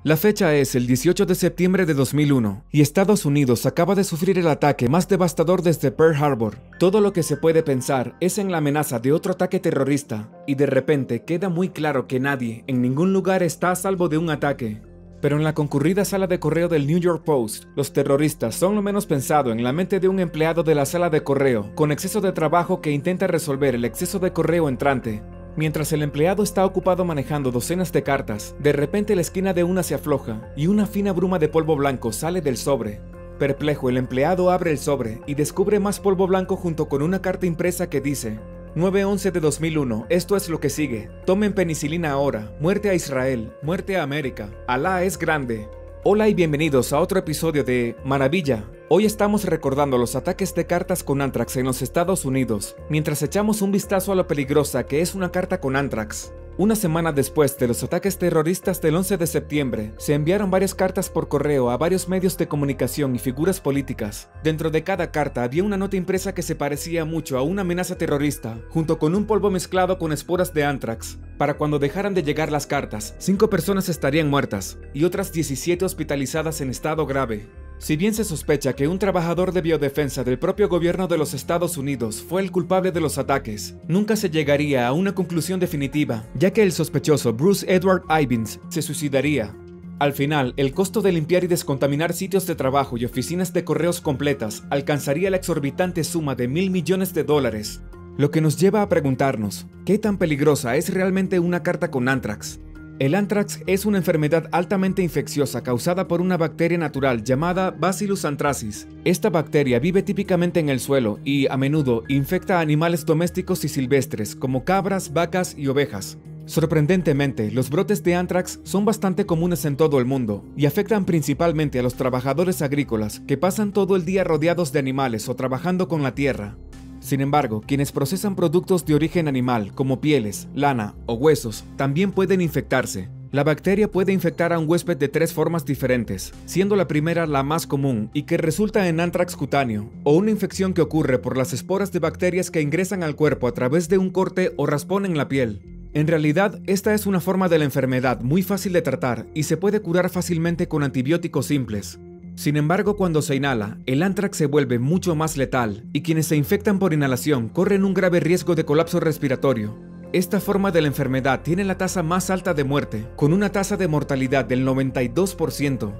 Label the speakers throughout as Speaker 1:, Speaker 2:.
Speaker 1: La fecha es el 18 de septiembre de 2001 y Estados Unidos acaba de sufrir el ataque más devastador desde Pearl Harbor. Todo lo que se puede pensar es en la amenaza de otro ataque terrorista y de repente queda muy claro que nadie en ningún lugar está a salvo de un ataque. Pero en la concurrida sala de correo del New York Post, los terroristas son lo menos pensado en la mente de un empleado de la sala de correo con exceso de trabajo que intenta resolver el exceso de correo entrante. Mientras el empleado está ocupado manejando docenas de cartas, de repente la esquina de una se afloja y una fina bruma de polvo blanco sale del sobre. Perplejo, el empleado abre el sobre y descubre más polvo blanco junto con una carta impresa que dice: 9/11 de 2001, esto es lo que sigue. Tomen penicilina ahora. Muerte a Israel. Muerte a América. Alá es grande. Hola y bienvenidos a otro episodio de Maravilla. Hoy estamos recordando los ataques de cartas con Anthrax en los Estados Unidos, mientras echamos un vistazo a lo peligrosa que es una carta con Anthrax. Una semana después de los ataques terroristas del 11 de septiembre, se enviaron varias cartas por correo a varios medios de comunicación y figuras políticas. Dentro de cada carta había una nota impresa que se parecía mucho a una amenaza terrorista, junto con un polvo mezclado con esporas de Anthrax. Para cuando dejaran de llegar las cartas, 5 personas estarían muertas y otras 17 hospitalizadas en estado grave. Si bien se sospecha que un trabajador de biodefensa del propio gobierno de los Estados Unidos fue el culpable de los ataques, nunca se llegaría a una conclusión definitiva, ya que el sospechoso Bruce Edward Ivins se suicidaría. Al final, el costo de limpiar y descontaminar sitios de trabajo y oficinas de correos completas alcanzaría la exorbitante suma de $1.000 millones. Lo que nos lleva a preguntarnos, ¿qué tan peligrosa es realmente una carta con Anthrax? El Anthrax es una enfermedad altamente infecciosa causada por una bacteria natural llamada Bacillus anthracis. Esta bacteria vive típicamente en el suelo y, a menudo, infecta a animales domésticos y silvestres como cabras, vacas y ovejas. Sorprendentemente, los brotes de Anthrax son bastante comunes en todo el mundo y afectan principalmente a los trabajadores agrícolas que pasan todo el día rodeados de animales o trabajando con la tierra. Sin embargo, quienes procesan productos de origen animal, como pieles, lana o huesos, también pueden infectarse. La bacteria puede infectar a un huésped de 3 formas diferentes, siendo la primera la más común y que resulta en anthrax cutáneo, o una infección que ocurre por las esporas de bacterias que ingresan al cuerpo a través de un corte o raspón en la piel. En realidad, esta es una forma de la enfermedad muy fácil de tratar y se puede curar fácilmente con antibióticos simples. Sin embargo, cuando se inhala, el Anthrax se vuelve mucho más letal y quienes se infectan por inhalación corren un grave riesgo de colapso respiratorio. Esta forma de la enfermedad tiene la tasa más alta de muerte, con una tasa de mortalidad del 92%.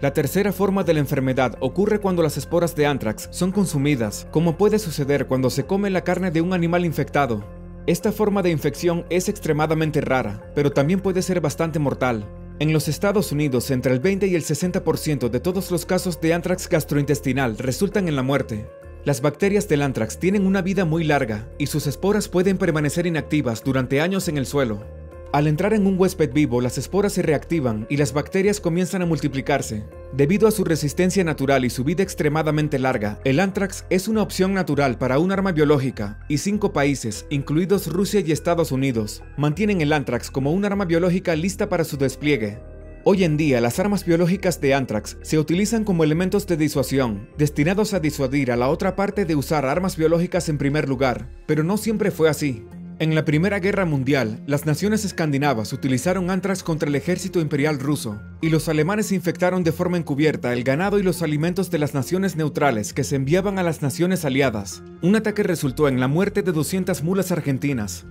Speaker 1: La tercera forma de la enfermedad ocurre cuando las esporas de Anthrax son consumidas, como puede suceder cuando se come la carne de un animal infectado. Esta forma de infección es extremadamente rara, pero también puede ser bastante mortal. En los Estados Unidos, entre el 20 y el 60% de todos los casos de Anthrax gastrointestinal resultan en la muerte. Las bacterias del Anthrax tienen una vida muy larga y sus esporas pueden permanecer inactivas durante años en el suelo. Al entrar en un huésped vivo, las esporas se reactivan y las bacterias comienzan a multiplicarse. Debido a su resistencia natural y su vida extremadamente larga, el Anthrax es una opción natural para un arma biológica, y 5 países, incluidos Rusia y Estados Unidos, mantienen el Anthrax como un arma biológica lista para su despliegue. Hoy en día, las armas biológicas de Anthrax se utilizan como elementos de disuasión, destinados a disuadir a la otra parte de usar armas biológicas en primer lugar, pero no siempre fue así. En la Primera Guerra Mundial, las naciones escandinavas utilizaron Anthrax contra el ejército imperial ruso, y los alemanes infectaron de forma encubierta el ganado y los alimentos de las naciones neutrales que se enviaban a las naciones aliadas. Un ataque resultó en la muerte de 200 mulas argentinas.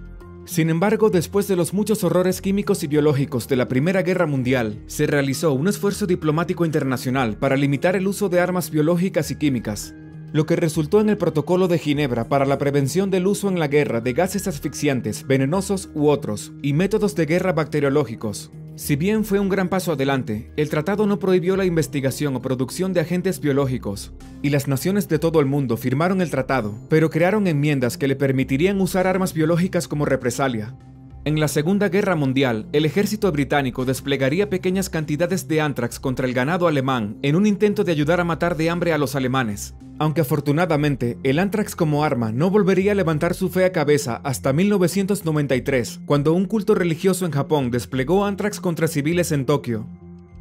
Speaker 1: Sin embargo, después de los muchos horrores químicos y biológicos de la Primera Guerra Mundial, se realizó un esfuerzo diplomático internacional para limitar el uso de armas biológicas y químicas, lo que resultó en el Protocolo de Ginebra para la prevención del uso en la guerra de gases asfixiantes, venenosos u otros, y métodos de guerra bacteriológicos. Si bien fue un gran paso adelante, el tratado no prohibió la investigación o producción de agentes biológicos, y las naciones de todo el mundo firmaron el tratado, pero crearon enmiendas que le permitirían usar armas biológicas como represalia. En la Segunda Guerra Mundial, el ejército británico desplegaría pequeñas cantidades de Anthrax contra el ganado alemán en un intento de ayudar a matar de hambre a los alemanes. Aunque afortunadamente, el Anthrax como arma no volvería a levantar su fea cabeza hasta 1993, cuando un culto religioso en Japón desplegó Anthrax contra civiles en Tokio.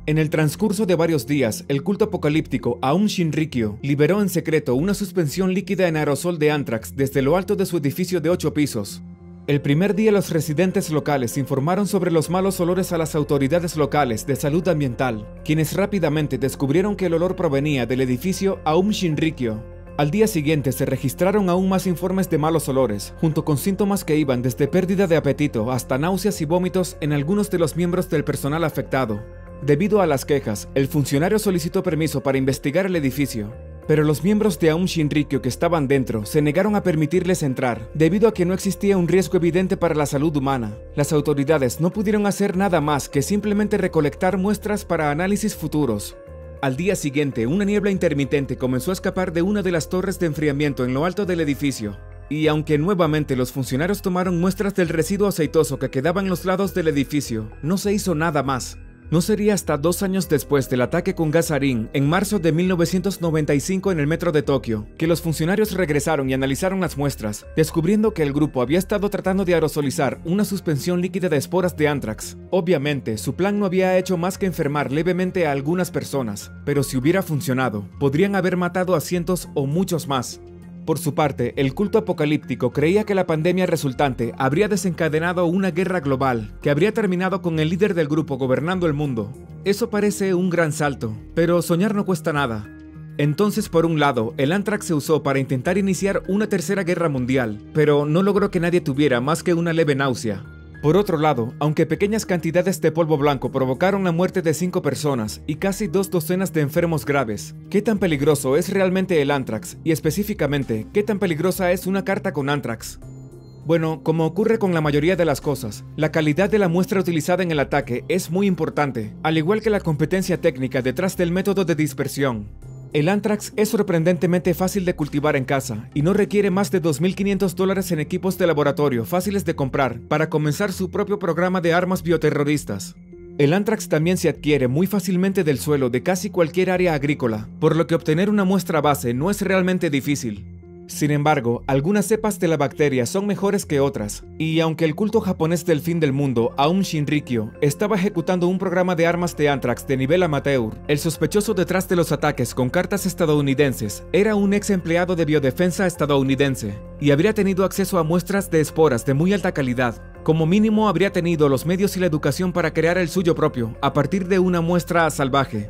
Speaker 1: En el transcurso de varios días, el culto apocalíptico Aum Shinrikyo liberó en secreto una suspensión líquida en aerosol de Anthrax desde lo alto de su edificio de 8 pisos. El primer día los residentes locales informaron sobre los malos olores a las autoridades locales de salud ambiental, quienes rápidamente descubrieron que el olor provenía del edificio Aum Shinrikyo. Al día siguiente se registraron aún más informes de malos olores, junto con síntomas que iban desde pérdida de apetito hasta náuseas y vómitos en algunos de los miembros del personal afectado. Debido a las quejas, el funcionario solicitó permiso para investigar el edificio, pero los miembros de Aum Shinrikyo que estaban dentro se negaron a permitirles entrar, debido a que no existía un riesgo evidente para la salud humana. Las autoridades no pudieron hacer nada más que simplemente recolectar muestras para análisis futuros. Al día siguiente, una niebla intermitente comenzó a escapar de una de las torres de enfriamiento en lo alto del edificio, y aunque nuevamente los funcionarios tomaron muestras del residuo aceitoso que quedaba en los lados del edificio, no se hizo nada más. No sería hasta 2 años después del ataque con gas sarín, en marzo de 1995 en el metro de Tokio, que los funcionarios regresaron y analizaron las muestras, descubriendo que el grupo había estado tratando de aerosolizar una suspensión líquida de esporas de anthrax. Obviamente, su plan no había hecho más que enfermar levemente a algunas personas, pero si hubiera funcionado, podrían haber matado a cientos o muchos más. Por su parte, el culto apocalíptico creía que la pandemia resultante habría desencadenado una guerra global que habría terminado con el líder del grupo gobernando el mundo. Eso parece un gran salto, pero soñar no cuesta nada. Entonces, por un lado, el anthrax se usó para intentar iniciar una tercera guerra mundial, pero no logró que nadie tuviera más que una leve náusea. Por otro lado, aunque pequeñas cantidades de polvo blanco provocaron la muerte de 5 personas y casi 2 docenas de enfermos graves, ¿qué tan peligroso es realmente el anthrax? Y específicamente, ¿qué tan peligrosa es una carta con anthrax? Bueno, como ocurre con la mayoría de las cosas, la calidad de la muestra utilizada en el ataque es muy importante, al igual que la competencia técnica detrás del método de dispersión. El anthrax es sorprendentemente fácil de cultivar en casa y no requiere más de $2.500 en equipos de laboratorio fáciles de comprar para comenzar su propio programa de armas bioterroristas. El anthrax también se adquiere muy fácilmente del suelo de casi cualquier área agrícola, por lo que obtener una muestra base no es realmente difícil. Sin embargo, algunas cepas de la bacteria son mejores que otras, y aunque el culto japonés del fin del mundo, Aum Shinrikyo, estaba ejecutando un programa de armas de anthrax de nivel amateur, el sospechoso detrás de los ataques con cartas estadounidenses era un ex empleado de biodefensa estadounidense, y habría tenido acceso a muestras de esporas de muy alta calidad. Como mínimo habría tenido los medios y la educación para crear el suyo propio, a partir de una muestra salvaje.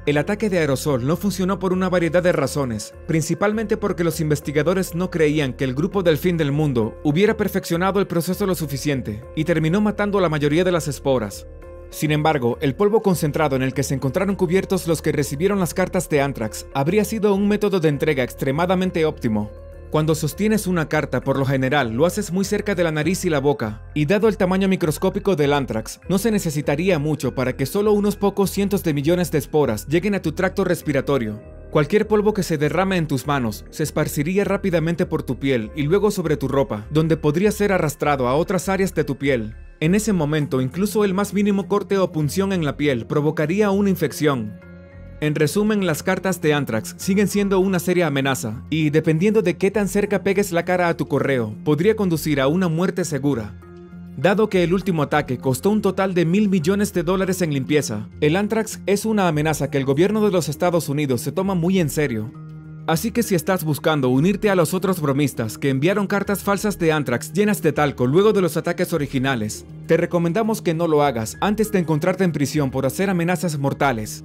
Speaker 1: El ataque de aerosol no funcionó por una variedad de razones, principalmente porque los investigadores no creían que el grupo del fin del mundo hubiera perfeccionado el proceso lo suficiente, y terminó matando a la mayoría de las esporas. Sin embargo, el polvo concentrado en el que se encontraron cubiertos los que recibieron las cartas de anthrax habría sido un método de entrega extremadamente óptimo. Cuando sostienes una carta, por lo general, lo haces muy cerca de la nariz y la boca, y dado el tamaño microscópico del anthrax, no se necesitaría mucho para que solo unos pocos cientos de millones de esporas lleguen a tu tracto respiratorio. Cualquier polvo que se derrame en tus manos se esparciría rápidamente por tu piel y luego sobre tu ropa, donde podría ser arrastrado a otras áreas de tu piel. En ese momento, incluso el más mínimo corte o punción en la piel provocaría una infección. En resumen, las cartas de anthrax siguen siendo una seria amenaza, y dependiendo de qué tan cerca pegues la cara a tu correo, podría conducir a una muerte segura. Dado que el último ataque costó un total de $1.000 millones en limpieza, el anthrax es una amenaza que el gobierno de los Estados Unidos se toma muy en serio. Así que si estás buscando unirte a los otros bromistas que enviaron cartas falsas de anthrax llenas de talco luego de los ataques originales, te recomendamos que no lo hagas antes de encontrarte en prisión por hacer amenazas mortales.